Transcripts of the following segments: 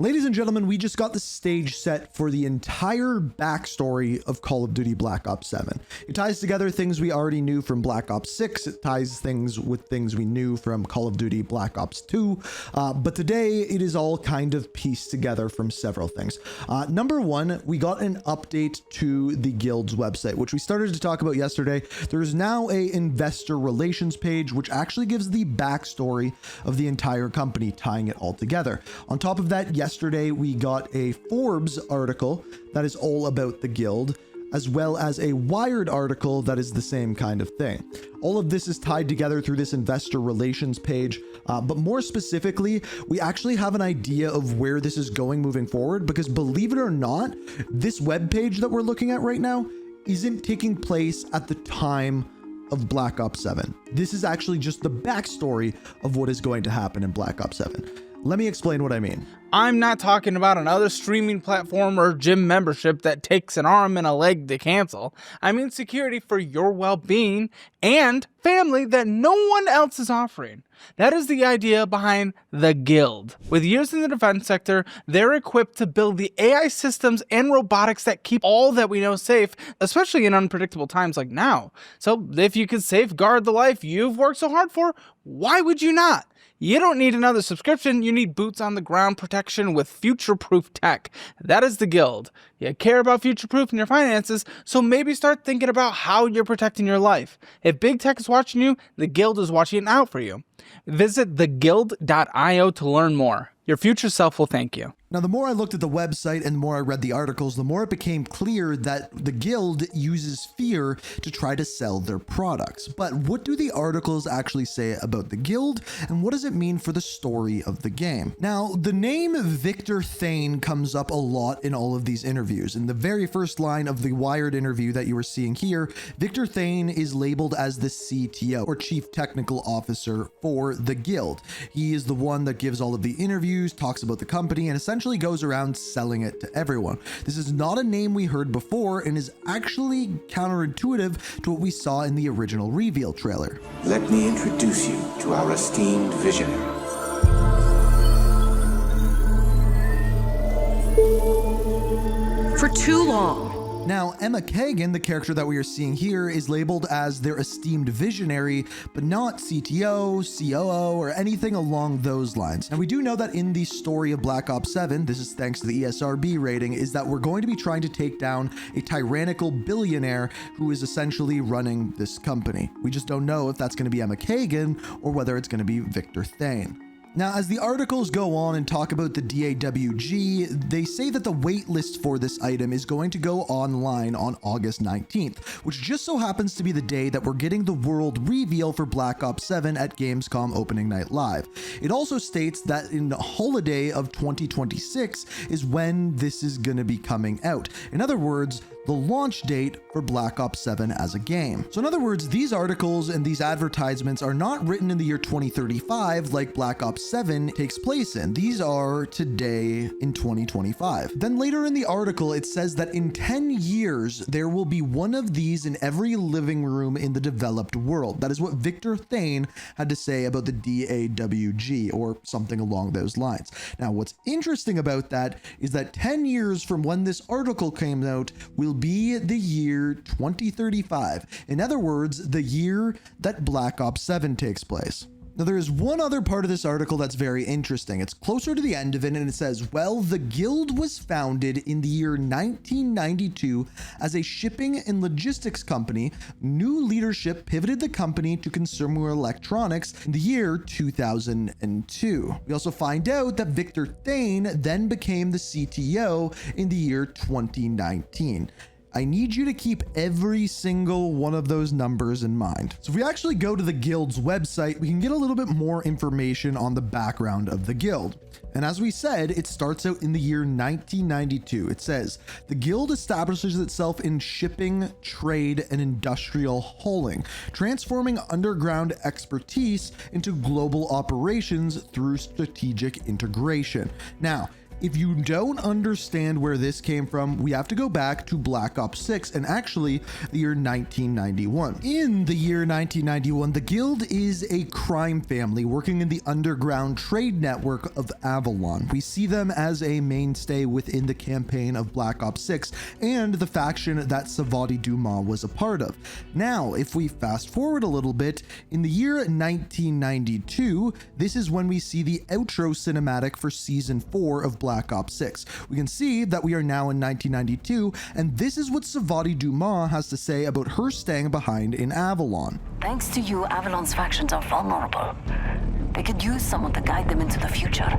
Ladies and gentlemen, we just got the stage set for the entire backstory of Call of Duty Black Ops 7. It ties together things we already knew from Black Ops 6. It ties things with things we knew from Call of Duty Black Ops 2. But today it is all kind of pieced together from several things. Number one, we got an update to the guild's website, which we started to talk about yesterday. There's now a investor relations page, which actually gives the backstory of the entire company, tying it all together. On top of that, yesterday we got a Forbes article that is all about the guild, as well as a Wired article that is the same kind of thing. All of this is tied together through this investor relations page, but more specifically, we actually have an idea of where this is going moving forward, because believe it or not, this web page that we're looking at right now isn't taking place at the time of Black Ops 7. This is actually just the backstory of what is going to happen in Black Ops 7. Let me explain what I mean. I'm not talking about another streaming platform or gym membership that takes an arm and a leg to cancel. I mean security for your well-being and family that no one else is offering. That is the idea behind the Guild. With years in the defense sector, they're equipped to build the AI systems and robotics that keep all that we know safe, especially in unpredictable times like now. So if you could safeguard the life you've worked so hard for, why would you not? You don't need another subscription, you need boots on the ground protection with future-proof tech. That is the Guild. You care about future-proofing your finances, so maybe start thinking about how you're protecting your life. If big tech is watching you, the Guild is watching out for you. Visit theguild.io to learn more. Your future self will thank you. Now, the more I looked at the website and the more I read the articles, the more it became clear that the guild uses fear to try to sell their products. But what do the articles actually say about the guild, and what does it mean for the story of the game? Now, the name Victor Thane comes up a lot in all of these interviews. In the very first line of the Wired interview that you were seeing here, Victor Thane is labeled as the CTO, or Chief Technical Officer, for the guild. He is the one that gives all of the interviews, talks about the company, and essentially goes around selling it to everyone. This is not a name we heard before and is actually counterintuitive to what we saw in the original reveal trailer. Let me introduce you to our esteemed visionary. For too long. Now, Emma Kagan, the character that we are seeing here, is labeled as their esteemed visionary, but not CTO, COO, or anything along those lines. And we do know that in the story of Black Ops 7, this is thanks to the ESRB rating, is that we're going to be trying to take down a tyrannical billionaire who is essentially running this company. We just don't know if that's going to be Emma Kagan or whether it's going to be Victor Thane. Now, as the articles go on and talk about the DAWG, they say that the wait list for this item is going to go online on August 19th, which just so happens to be the day that we're getting the world reveal for Black Ops 7 at Gamescom Opening Night Live. It also states that in the holiday of 2026 is when this is going to be coming out. In other words, the launch date for Black Ops 7 as a game. So in other words, these articles and these advertisements are not written in the year 2035 like Black Ops 7 takes place in. These are today in 2025. Then later in the article, it says that in 10 years, there will be one of these in every living room in the developed world. That is what Victor Thane had to say about the DAWG, or something along those lines. Now, what's interesting about that is that 10 years from when this article came out will be the year 2035. In other words, the year that Black Ops 7 takes place. Now, there is one other part of this article that's very interesting. It's closer to the end of it, and it says, well, the guild was founded in the year 1992 as a shipping and logistics company. New leadership pivoted the company to consumer electronics in the year 2002. We also find out that Victor Thane then became the CTO in the year 2019. I need you to keep every single one of those numbers in mind. So if we actually go to the guild's website, we can get a little bit more information on the background of the guild. And as we said, it starts out in the year 1992. It says, the guild establishes itself in shipping, trade, and industrial hauling, transforming underground expertise into global operations through strategic integration. Now, If you don't understand where this came from, we have to go back to Black Ops 6 and actually the year 1991. In the year 1991, the Guild is a crime family working in the underground trade network of Avalon. We see them as a mainstay within the campaign of Black Ops 6 and the faction that Savati Dumas was a part of. Now, if we fast forward a little bit, in the year 1992, this is when we see the outro cinematic for Season 4 of Black Ops 6. We can see that we are now in 1992, and this is what Savati Dumas has to say about her staying behind in Avalon. Thanks to you, Avalon's factions are vulnerable. They could use someone to guide them into the future.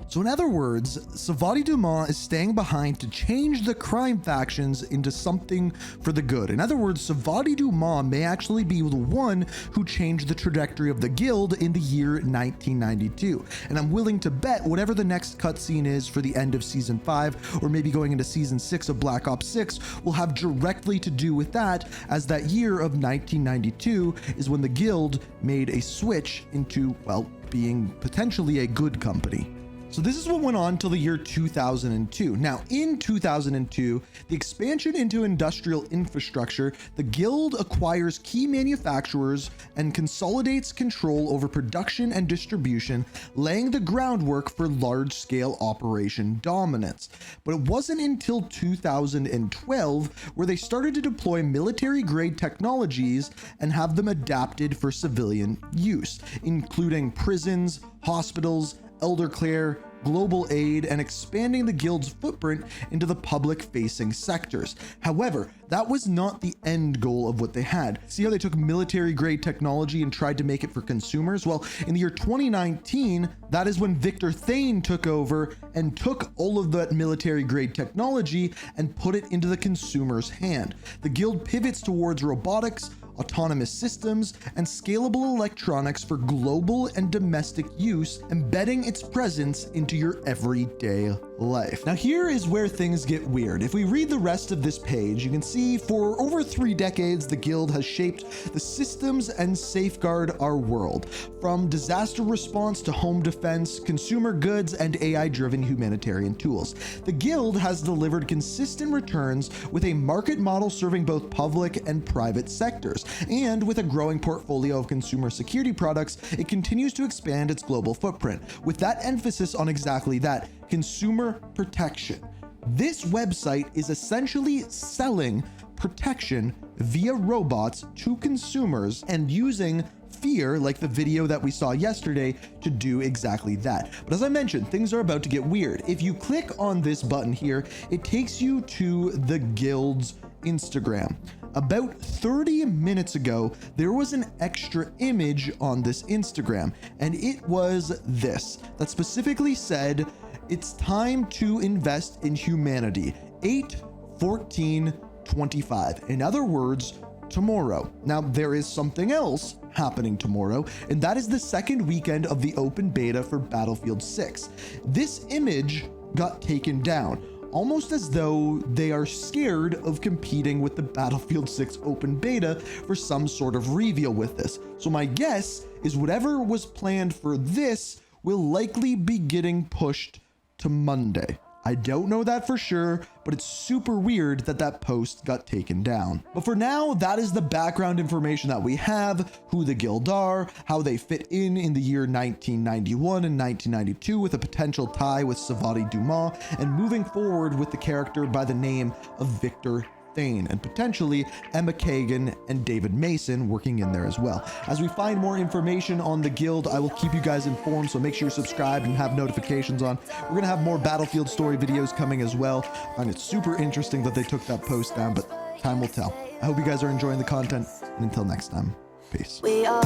So in other words, Savati Dumas is staying behind to change the crime factions into something for the good. In other words, Savati Dumas may actually be the one who changed the trajectory of the Guild in the year 1992. And I'm willing to bet whatever the next cutscene is for the end of Season 5, or maybe going into Season 6 of Black Ops 6, will have directly to do with that, as that year of 1992 is when the Guild made a switch into, well, being potentially a good company. So this is what went on till the year 2002. Now, in 2002, the expansion into industrial infrastructure, the Guild acquires key manufacturers and consolidates control over production and distribution, laying the groundwork for large-scale operation dominance. But it wasn't until 2012 where they started to deploy military-grade technologies and have them adapted for civilian use, including prisons, hospitals, elder care, global aid, and expanding the Guild's footprint into the public-facing sectors. However, that was not the end goal of what they had. See how they took military-grade technology and tried to make it for consumers? Well, in the year 2019, that is when Victor Thane took over and took all of that military-grade technology and put it into the consumer's hand. The Guild pivots towards robotics, autonomous systems, and scalable electronics for global and domestic use, embedding its presence into your everyday life. Now here is where things get weird. If we read the rest of this page, you can see for over 3 decades, the Guild has shaped the systems and safeguard our world. From disaster response to home defense, consumer goods, and AI-driven humanitarian tools. The Guild has delivered consistent returns with a market model serving both public and private sectors. And with a growing portfolio of consumer security products, it continues to expand its global footprint, with that emphasis on exactly that, consumer protection. This website is essentially selling protection via robots to consumers and using fear, like the video that we saw yesterday, to do exactly that. But as I mentioned, things are about to get weird. If you click on this button here, it takes you to the Guild's Instagram. About 30 minutes ago, there was an extra image on this Instagram, and it was this, that specifically said, "It's time to invest in humanity, 8/14/25. In other words, tomorrow. Now, there is something else happening tomorrow, and that is the second weekend of the open beta for Battlefield 6. This image got taken down, almost as though they are scared of competing with the Battlefield 6 open beta for some sort of reveal with this. So my guess is whatever was planned for this will likely be getting pushed to Monday. I don't know that for sure, but it's super weird that that post got taken down. But for now, that is the background information that we have, who the Guild are, how they fit in the year 1991 and 1992 with a potential tie with Savati Dumas, and moving forward with the character by the name of Victor Thane, and potentially Emma Kagan and David Mason working in there as well. As we find more information on the Guild, I will keep you guys informed, so make sure you're subscribed and have notifications on. We're gonna have more Battlefield story videos coming as well, and it's super interesting that they took that post down, but time will tell. I hope you guys are enjoying the content, and until next time, peace. We are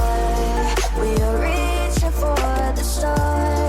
reaching for the stars.